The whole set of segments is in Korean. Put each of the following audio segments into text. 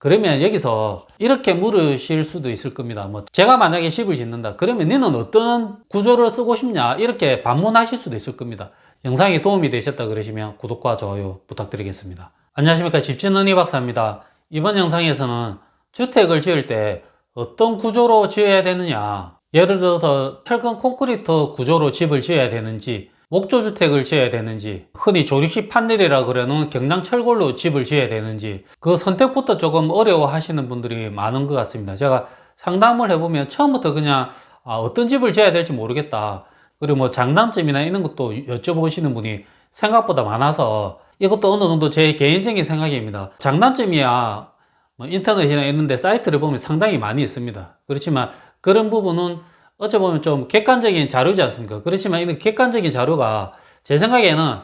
그러면 여기서 이렇게 물으실 수도 있을 겁니다. 뭐 제가 만약에 집을 짓는다 그러면 너는 어떤 구조를 쓰고 싶냐 이렇게 반문하실 수도 있을 겁니다. 영상이 도움이 되셨다 그러시면 구독과 좋아요 부탁드리겠습니다. 안녕하십니까, 집짓는 이박사입니다. 이번 영상에서는 주택을 지을 때 어떤 구조로 지어야 되느냐, 예를 들어서 철근 콘크리트 구조로 집을 지어야 되는지, 목조주택을 지어야 되는지, 흔히 조립식 판넬이라 그러는 경량철골로 집을 지어야 되는지, 그 선택부터 조금 어려워 하시는 분들이 많은 것 같습니다. 제가 상담을 해보면 처음부터 그냥 어떤 집을 지어야 될지 모르겠다, 그리고 뭐 장단점이나 이런 것도 여쭤보시는 분이 생각보다 많아서, 이것도 어느 정도 제 개인적인 생각입니다. 장단점이야 뭐 인터넷이나 이런 데 사이트를 보면 상당히 많이 있습니다. 그렇지만 그런 부분은 어찌 보면 좀 객관적인 자료지 않습니까? 그렇지만 이런 객관적인 자료가 제 생각에는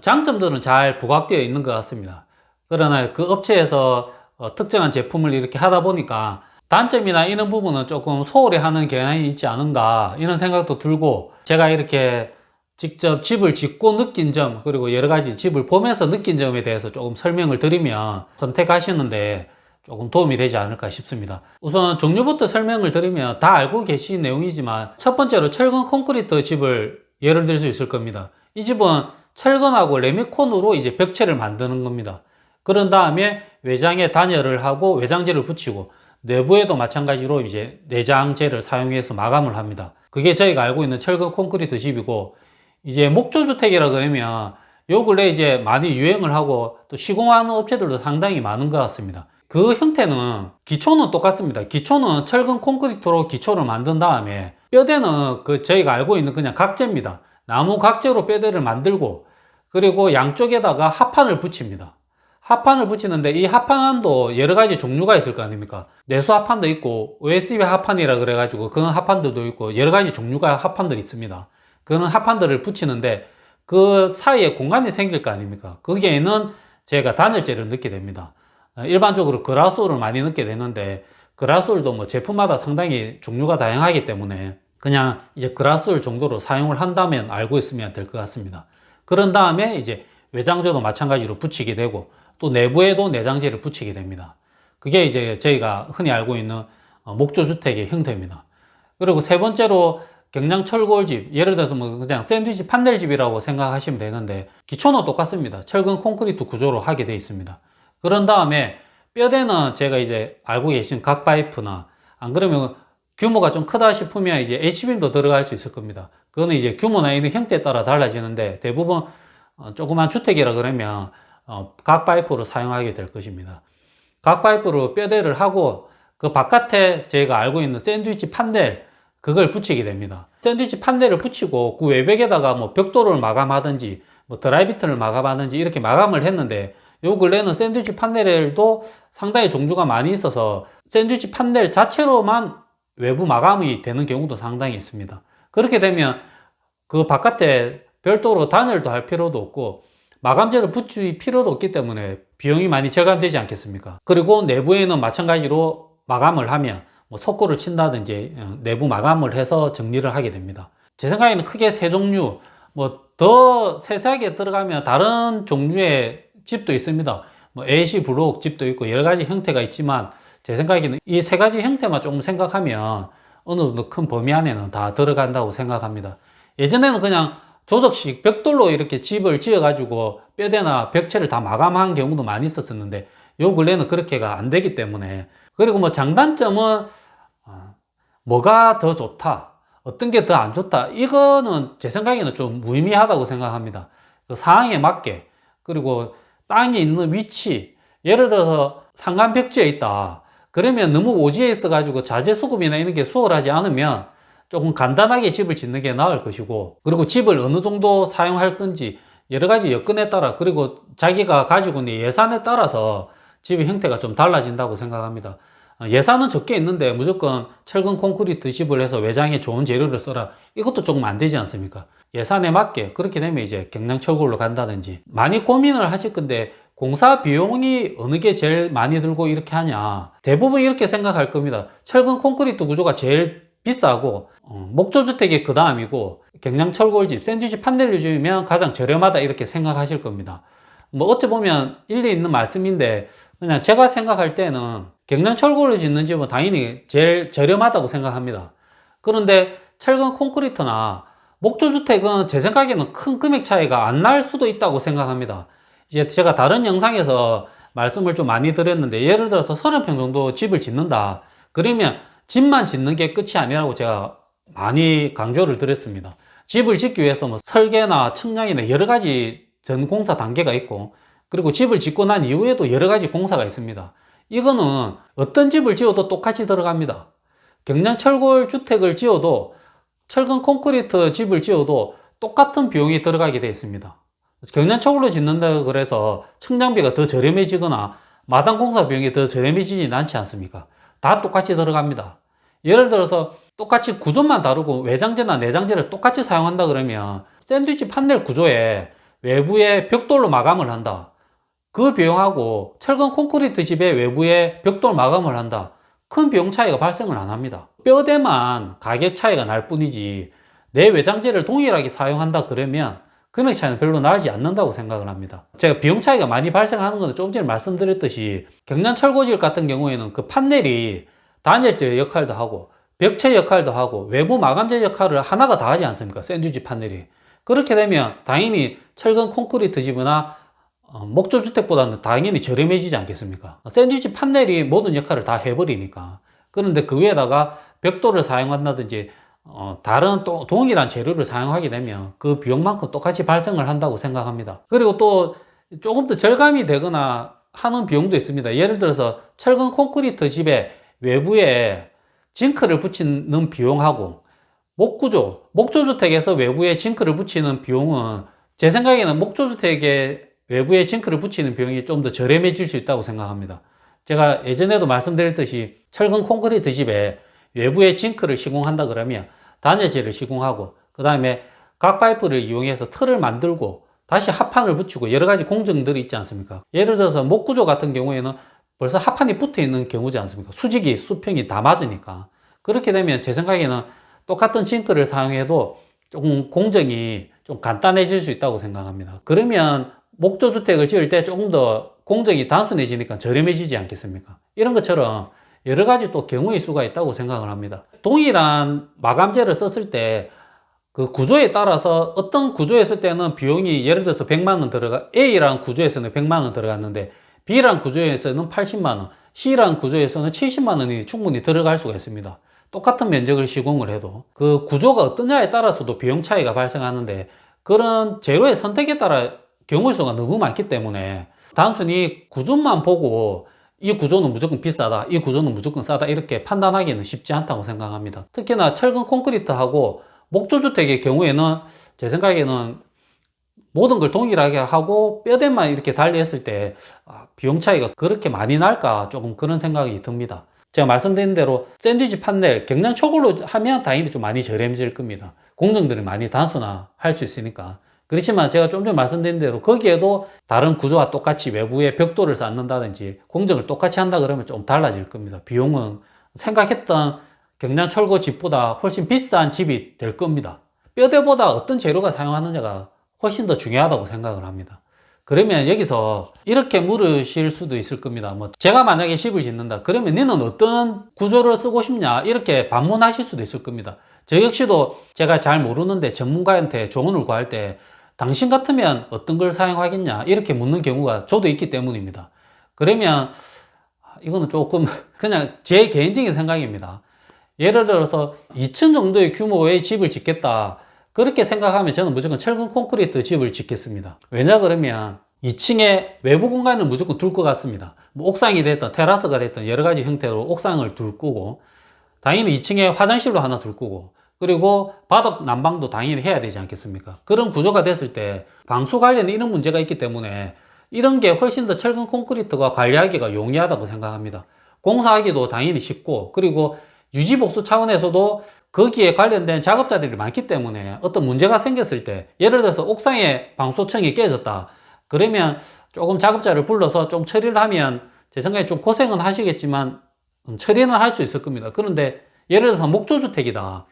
장점들은 잘 부각되어 있는 것 같습니다. 그러나 그 업체에서 특정한 제품을 이렇게 하다 보니까 단점이나 이런 부분은 조금 소홀히 하는 경향이 있지 않은가 이런 생각도 들고, 제가 이렇게 직접 집을 짓고 느낀 점, 그리고 여러 가지 집을 보면서 느낀 점에 대해서 조금 설명을 드리면 선택하시는데 조금 도움이 되지 않을까 싶습니다. 우선 종류부터 설명을 드리면 다 알고 계신 내용이지만, 첫 번째로 철근 콘크리트 집을 예를 들 수 있을 겁니다. 이 집은 철근하고 레미콘으로 이제 벽체를 만드는 겁니다. 그런 다음에 외장에 단열을 하고 외장재를 붙이고, 내부에도 마찬가지로 이제 내장재를 사용해서 마감을 합니다. 그게 저희가 알고 있는 철근 콘크리트 집이고, 이제 목조주택이라 그러면 요 근래 이제 많이 유행을 하고 또 시공하는 업체들도 상당히 많은 것 같습니다. 그 형태는 기초는 똑같습니다. 기초는 철근 콘크리트로 기초를 만든 다음에 뼈대는 그 저희가 알고 있는 그냥 각재입니다. 나무 각재로 뼈대를 만들고, 그리고 양쪽에다가 합판을 붙입니다. 합판을 붙이는데 이 합판도 여러 가지 종류가 있을 거 아닙니까? 내수 합판도 있고 OSB 합판이라 그래가지고 그런 합판들도 있고 여러 가지 종류가 합판들이 있습니다. 그런 합판들을 붙이는데 그 사이에 공간이 생길 거 아닙니까? 거기에는 제가 단열재를 넣게 됩니다. 일반적으로 그라솔을 많이 넣게 되는데, 그라솔도 뭐 제품마다 상당히 종류가 다양하기 때문에 그냥 이제 그라솔 정도로 사용을 한다면 알고 있으면 될 것 같습니다. 그런 다음에 이제 외장재도 마찬가지로 붙이게 되고, 또 내부에도 내장재를 붙이게 됩니다. 그게 이제 저희가 흔히 알고 있는 목조주택의 형태입니다. 그리고 세 번째로 경량철골집, 예를 들어서 뭐 그냥 샌드위치 판넬집이라고 생각하시면 되는데, 기초는 똑같습니다. 철근 콘크리트 구조로 하게 되어 있습니다. 그런 다음에 뼈대는 제가 이제 알고 계신 각파이프나, 안 그러면 규모가 좀 크다 싶으면 이제 H빔도 들어갈 수 있을 겁니다. 그거는 이제 규모나 이런 형태에 따라 달라지는데, 대부분 조그만 주택이라 그러면 각파이프로 사용하게 될 것입니다. 각파이프로 뼈대를 하고 그 바깥에 제가 알고 있는 샌드위치 판넬, 그걸 붙이게 됩니다. 샌드위치 판넬을 붙이고 그 외벽에다가 뭐 벽돌을 마감하든지 뭐 드라이비트를 마감하든지 이렇게 마감을 했는데, 요 근래는 샌드위치 판넬도 상당히 종류가 많이 있어서 샌드위치 판넬 자체로만 외부 마감이 되는 경우도 상당히 있습니다. 그렇게 되면 그 바깥에 별도로 단열도 할 필요도 없고 마감재를 붙일 필요도 없기 때문에 비용이 많이 절감되지 않겠습니까? 그리고 내부에는 마찬가지로 마감을 하면 뭐 석고를 친다든지 내부 마감을 해서 정리를 하게 됩니다. 제 생각에는 크게 세 종류, 뭐 더 세세하게 들어가면 다른 종류의 집도 있습니다. 뭐 AC 블록 집도 있고 여러 가지 형태가 있지만, 제 생각에는 이 세 가지 형태만 조금 생각하면 어느 정도 큰 범위 안에는 다 들어간다고 생각합니다. 예전에는 그냥 조적식 벽돌로 이렇게 집을 지어 가지고 뼈대나 벽체를 다 마감한 경우도 많이 있었는데, 요 근래는 그렇게가 안 되기 때문에. 그리고 뭐 장단점은 뭐가 더 좋다, 어떤 게 더 안 좋다, 이거는 제 생각에는 좀 무의미하다고 생각합니다. 그 상황에 맞게, 그리고 땅이 있는 위치, 예를 들어서 상간벽지에 있다 그러면 너무 오지에 있어 가지고 자재 수급이나 이런 게 수월하지 않으면 조금 간단하게 집을 짓는 게 나을 것이고, 그리고 집을 어느 정도 사용할 건지 여러 가지 여건에 따라, 그리고 자기가 가지고 있는 예산에 따라서 집의 형태가 좀 달라진다고 생각합니다. 예산은 적게 있는데 무조건 철근 콘크리트 집을 해서 외장에 좋은 재료를 써라, 이것도 조금 안 되지 않습니까? 예산에 맞게 그렇게 되면 이제 경량철골로 간다든지. 많이 고민을 하실 건데 공사 비용이 어느 게 제일 많이 들고 이렇게 하냐, 대부분 이렇게 생각할 겁니다. 철근 콘크리트 구조가 제일 비싸고 목조주택이 그 다음이고, 경량철골집, 샌드위치 판넬 집이면 가장 저렴하다 이렇게 생각하실 겁니다. 뭐 어찌 보면 일리 있는 말씀인데, 그냥 제가 생각할 때는 경량철골을 짓는 집은 당연히 제일 저렴하다고 생각합니다. 그런데 철근 콘크리트나 목조주택은 제 생각에는 큰 금액 차이가 안 날 수도 있다고 생각합니다. 이제 제가 다른 영상에서 말씀을 좀 많이 드렸는데, 예를 들어서 30평 정도 집을 짓는다. 그러면 집만 짓는 게 끝이 아니라고 제가 많이 강조를 드렸습니다. 집을 짓기 위해서 뭐 설계나 측량이나 여러 가지 전 공사 단계가 있고, 그리고 집을 짓고 난 이후에도 여러 가지 공사가 있습니다. 이거는 어떤 집을 지어도 똑같이 들어갑니다. 경량철골 주택을 지어도, 철근 콘크리트 집을 지어도 똑같은 비용이 들어가게 되어 있습니다. 경량철골로 짓는다 그래서 측량비가 더 저렴해지거나 마당 공사 비용이 더 저렴해지진 않지 않습니까? 다 똑같이 들어갑니다. 예를 들어서 똑같이 구조만 다르고 외장재나 내장재를 똑같이 사용한다 그러면 샌드위치 판넬 구조에 외부에 벽돌로 마감을 한다. 그 비용하고 철근 콘크리트 집의 외부에 벽돌 마감을 한다. 큰 비용 차이가 발생을 안 합니다. 뼈대만 가격 차이가 날 뿐이지 내 외장재를 동일하게 사용한다 그러면 금액 차이는 별로 나지 않는다고 생각을 합니다. 제가 비용 차이가 많이 발생하는 것은 조금 전에 말씀드렸듯이 경량철거질 같은 경우에는 그 판넬이 단열재 역할도 하고 벽체 역할도 하고 외부 마감재 역할을 하나가 다 하지 않습니까? 샌드위치 판넬이. 그렇게 되면 당연히 철근 콘크리트 집이나 목조주택보다는 당연히 저렴해지지 않겠습니까? 샌드위치 판넬이 모든 역할을 다 해버리니까. 그런데 그 위에다가 벽돌을 사용한다든지 다른 또 동일한 재료를 사용하게 되면 그 비용만큼 똑같이 발생을 한다고 생각합니다. 그리고 또 조금 더 절감이 되거나 하는 비용도 있습니다. 예를 들어서 철근 콘크리트 집의 외부에 징크를 붙이는 비용하고 목조주택에서 외부에 징크를 붙이는 비용은 제 생각에는 목조주택에 외부에 징크를 붙이는 비용이 좀 더 저렴해질 수 있다고 생각합니다. 제가 예전에도 말씀드렸듯이 철근 콘크리트 집에 외부에 징크를 시공한다 그러면 단열재를 시공하고 그 다음에 각 파이프를 이용해서 틀을 만들고 다시 합판을 붙이고 여러 가지 공정들이 있지 않습니까? 예를 들어서 목구조 같은 경우에는 벌써 합판이 붙어 있는 경우지 않습니까? 수직이 수평이 다 맞으니까. 그렇게 되면 제 생각에는 똑같은 징크를 사용해도 조금 공정이 좀 간단해질 수 있다고 생각합니다. 그러면 목조주택을 지을 때 조금 더 공정이 단순해지니까 저렴해지지 않겠습니까? 이런 것처럼 여러 가지 또 경우의 수가 있다고 생각을 합니다. 동일한 마감재를 썼을 때 그 구조에 따라서 어떤 구조에 쓸 때는 비용이 예를 들어서 100만 원 A라는 구조에서는 100만 원 들어갔는데 B라는 구조에서는 80만 원, C라는 구조에서는 70만 원이 충분히 들어갈 수가 있습니다. 똑같은 면적을 시공을 해도 그 구조가 어떠냐에 따라서도 비용 차이가 발생하는데, 그런 재료의 선택에 따라 경우의 수가 너무 많기 때문에 단순히 구조만 보고 이 구조는 무조건 비싸다, 이 구조는 무조건 싸다 이렇게 판단하기는 쉽지 않다고 생각합니다. 특히나 철근 콘크리트하고 목조주택의 경우에는 제 생각에는 모든 걸 동일하게 하고 뼈대만 이렇게 달리했을 때 비용 차이가 그렇게 많이 날까 조금 그런 생각이 듭니다. 제가 말씀드린 대로 샌드위치 판넬 경량초골로 하면 당연히 좀 많이 저렴해질 겁니다. 공정들이 많이 단순화할 수 있으니까. 그렇지만 제가 좀 전에 말씀드린 대로 거기에도 다른 구조와 똑같이 외부에 벽돌을 쌓는다든지 공정을 똑같이 한다 그러면 좀 달라질 겁니다. 비용은 생각했던 경량철거 집보다 훨씬 비싼 집이 될 겁니다. 뼈대보다 어떤 재료가 사용하느냐가 훨씬 더 중요하다고 생각을 합니다. 그러면 여기서 이렇게 물으실 수도 있을 겁니다. 뭐 제가 만약에 집을 짓는다 그러면 너는 어떤 구조를 쓰고 싶냐 이렇게 반문하실 수도 있을 겁니다. 저 역시도 제가 잘 모르는데 전문가한테 조언을 구할 때 당신 같으면 어떤 걸 사용하겠냐 이렇게 묻는 경우가 저도 있기 때문입니다. 그러면 이거는 조금 그냥 제 개인적인 생각입니다. 예를 들어서 2층 정도의 규모의 집을 짓겠다 그렇게 생각하면 저는 무조건 철근 콘크리트 집을 짓겠습니다. 왜냐 그러면 2층에 외부 공간을 무조건 둘 것 같습니다. 뭐 옥상이 됐든 테라스가 됐든 여러 가지 형태로 옥상을 둘 거고, 당연히 2층에 화장실도 하나 둘 거고, 그리고 바닥 난방도 당연히 해야 되지 않겠습니까? 그런 구조가 됐을 때 방수 관련에 이런 문제가 있기 때문에 이런 게 훨씬 더 철근 콘크리트가 관리하기가 용이하다고 생각합니다. 공사하기도 당연히 쉽고, 그리고 유지 복수 차원에서도 거기에 관련된 작업자들이 많기 때문에 어떤 문제가 생겼을 때, 예를 들어서 옥상에 방수청이 깨졌다 그러면 조금 작업자를 불러서 좀 처리를 하면 제 생각에 좀 고생은 하시겠지만 처리는 할 수 있을 겁니다. 그런데 예를 들어서 목조주택이다,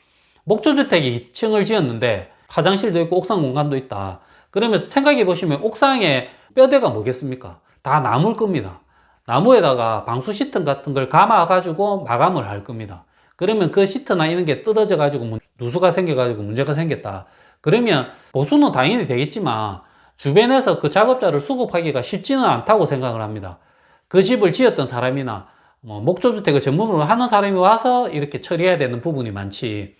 목조주택이 2층을 지었는데 화장실도 있고 옥상 공간도 있다 그러면 생각해 보시면 옥상에 뼈대가 뭐겠습니까? 다 나무일 겁니다. 나무에다가 방수 시트 같은 걸 감아 가지고 마감을 할 겁니다. 그러면 그 시트나 이런 게 뜯어져 가지고 누수가 생겨 가지고 문제가 생겼다. 그러면 보수는 당연히 되겠지만 주변에서 그 작업자를 수급하기가 쉽지는 않다고 생각을 합니다. 그 집을 지었던 사람이나 목조주택을 전문으로 하는 사람이 와서 이렇게 처리해야 되는 부분이 많지,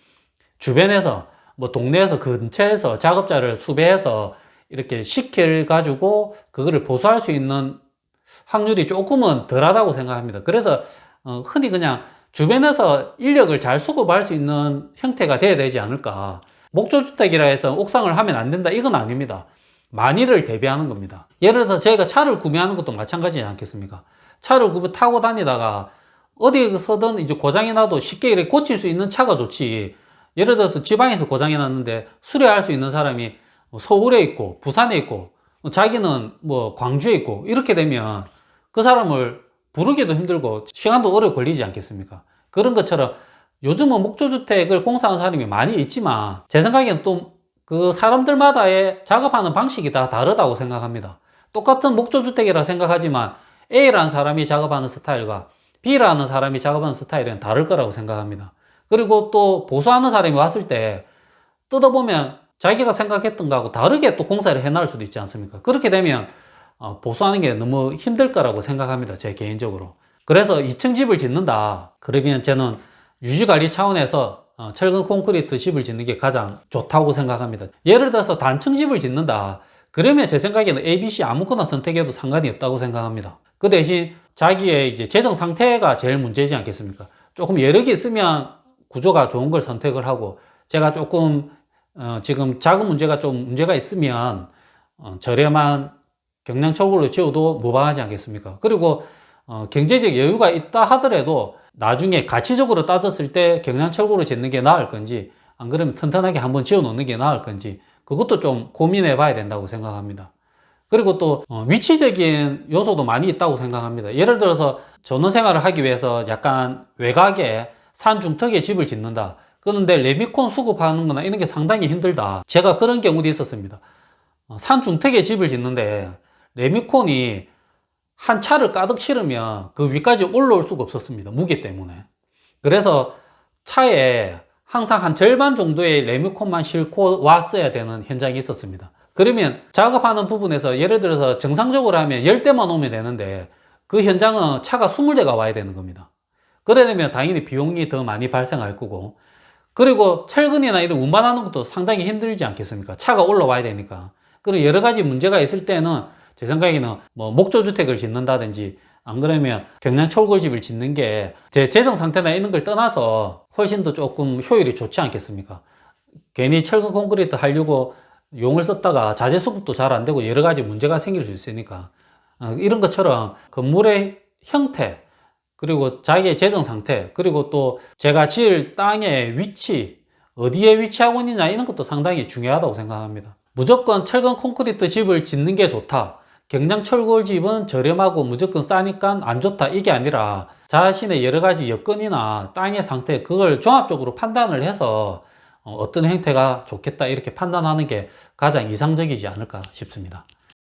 주변에서 동네에서 근처에서 작업자를 수배해서 이렇게 시켜가지고 그거를 보수할 수 있는 확률이 조금은 덜하다고 생각합니다. 그래서 흔히 그냥 주변에서 인력을 잘 수급할 수 있는 형태가 돼야 되지 않을까. 목조주택이라 해서 옥상을 하면 안 된다, 이건 아닙니다. 만일을 대비하는 겁니다. 예를 들어서 저희가 차를 구매하는 것도 마찬가지지 않겠습니까? 차를 타고 다니다가 어디서든 이제 고장이 나도 쉽게 이렇게 고칠 수 있는 차가 좋지, 예를 들어서 지방에서 고장이 났는데 수리할 수 있는 사람이 서울에 있고 부산에 있고 자기는 광주에 있고 이렇게 되면 그 사람을 부르기도 힘들고 시간도 오래 걸리지 않겠습니까? 그런 것처럼 요즘은 목조주택을 공사하는 사람이 많이 있지만 제 생각에는 또 그 사람들마다의 작업하는 방식이 다 다르다고 생각합니다. 똑같은 목조주택이라 생각하지만 A라는 사람이 작업하는 스타일과 B라는 사람이 작업하는 스타일은 다를 거라고 생각합니다. 그리고 또 보수하는 사람이 왔을 때 뜯어보면 자기가 생각했던 거하고 다르게 또 공사를 해나갈 수도 있지 않습니까? 그렇게 되면 보수하는 게 너무 힘들 거라고 생각합니다, 제 개인적으로. 그래서 2층 집을 짓는다 그러면 저는 유지관리 차원에서 철근 콘크리트 집을 짓는 게 가장 좋다고 생각합니다. 예를 들어서 단층 집을 짓는다 그러면 제 생각에는 ABC 아무거나 선택해도 상관이 없다고 생각합니다. 그 대신 자기의 이제 재정 상태가 제일 문제지 않겠습니까? 조금 여력이 있으면 구조가 좋은 걸 선택을 하고, 제가 조금 지금 자금 문제가 좀 문제가 있으면 저렴한 경량철골로 지어도 무방하지 않겠습니까? 그리고 경제적 여유가 있다 하더라도 나중에 가치적으로 따졌을 때 경량철골로 짓는 게 나을 건지, 안 그러면 튼튼하게 한번 지어 놓는 게 나을 건지, 그것도 좀 고민해 봐야 된다고 생각합니다. 그리고 또 위치적인 요소도 많이 있다고 생각합니다. 예를 들어서 전원생활을 하기 위해서 약간 외곽에 산 중턱에 집을 짓는다. 그런데 레미콘 수급하는 거나 이런 게 상당히 힘들다. 제가 그런 경우도 있었습니다. 산 중턱에 집을 짓는데 레미콘이 한 차를 가득 실으면 그 위까지 올라올 수가 없었습니다, 무게 때문에. 그래서 차에 항상 한 절반 정도의 레미콘만 싣고 왔어야 되는 현장이 있었습니다. 그러면 작업하는 부분에서 예를 들어서 정상적으로 하면 10대만 오면 되는데 그 현장은 차가 20대가 와야 되는 겁니다. 그래 되면 당연히 비용이 더 많이 발생할 거고, 그리고 철근이나 이런 운반하는 것도 상당히 힘들지 않겠습니까? 차가 올라와야 되니까. 그리고 여러 가지 문제가 있을 때는 제 생각에는 목조주택을 짓는다든지 안 그러면 경량철골집을 짓는 게 제 재정 상태나 이런 걸 떠나서 훨씬 더 조금 효율이 좋지 않겠습니까? 괜히 철근 콘크리트 하려고 용을 썼다가 자재 수급도 잘 안 되고 여러 가지 문제가 생길 수 있으니까 이런 것처럼 건물의 형태, 그리고 자기의 재정 상태, 그리고 또 제가 지을 땅의 위치, 어디에 위치하고 있느냐 이런 것도 상당히 중요하다고 생각합니다. 무조건 철근 콘크리트 집을 짓는 게 좋다, 경량철골 집은 저렴하고 무조건 싸니까 안 좋다, 이게 아니라 자신의 여러 가지 여건이나 땅의 상태, 그걸 종합적으로 판단을 해서 어떤 형태가 좋겠다 이렇게 판단하는 게 가장 이상적이지 않을까 싶습니다.